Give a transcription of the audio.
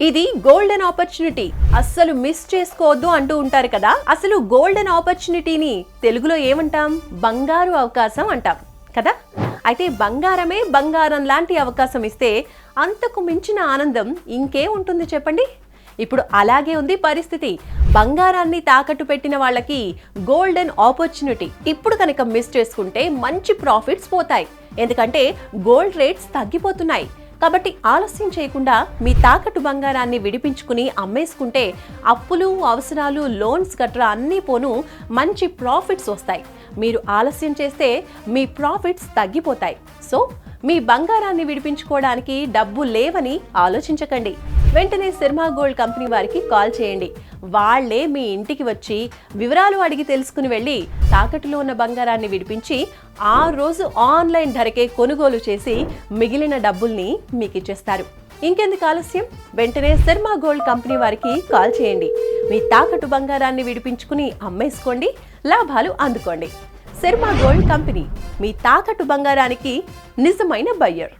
ఇది golden opportunity, అస్సలు miss చేసుకోవద్దు అంటూ ఉంటారు కదా. అసలు గోల్డెన్ ఆపర్చునిటీని తెలుగులో ఏమంటాం? బంగారు అవకాశం అంటాం కదా. అయితే బంగారమే బంగారం లాంటి అవకాశం ఇస్తే అంతకు మించిన ఆనందం ఇంకే ఉంటుంది చెప్పండి. ఇప్పుడు అలాగే ఉంది పరిస్థితి. బంగారాన్ని తాకట్టు పెట్టిన వాళ్ళకి గోల్డెన్ ఆపర్చునిటీ ఇప్పుడు కనుక మిస్ చేసుకుంటే మంచి ప్రాఫిట్స్ పోతాయి. ఎందుకంటే గోల్డ్ రేట్స్ తగ్గిపోతున్నాయి. కాబట్టి ఆలస్యం చేయకుండా మీ తాకట్టు బంగారాన్ని విడిపించుకుని అమ్మేసుకుంటే అప్పులు, అవసరాలు, లోన్స్ గట్రా అన్నీ పోను మంచి ప్రాఫిట్స్ వస్తాయి. మీరు ఆలస్యం చేస్తే మీ ప్రాఫిట్స్ తగ్గిపోతాయి. సో మీ బంగారాన్ని విడిపించుకోవడానికి డబ్బు లేవని ఆలోచించకండి. వెంటనే శర్మ గోల్డ్ కంపెనీ వారికి కాల్ చేయండి. వాళ్లే మీ ఇంటికి వచ్చి వివరాలు అడిగి తెలుసుకుని వెళ్ళి తాకట్టులో ఉన్న బంగారాన్ని విడిపించి ఆ రోజు ఆన్లైన్ ధరకే కొనుగోలు చేసి మిగిలిన డబ్బుల్ని మీకు ఇచ్చేస్తారు. ఇంకెందుకు ఆలస్యం? వెంటనే శర్మ గోల్డ్ కంపెనీ వారికి కాల్ చేయండి. మీ తాకట్టు బంగారాన్ని విడిపించుకుని అమ్మేసుకోండి, లాభాలు అందుకోండి. శర్మ గోల్డ్ కంపెనీ, మీ తాకట్టు బంగారానికి నిజమైన బయ్యర్.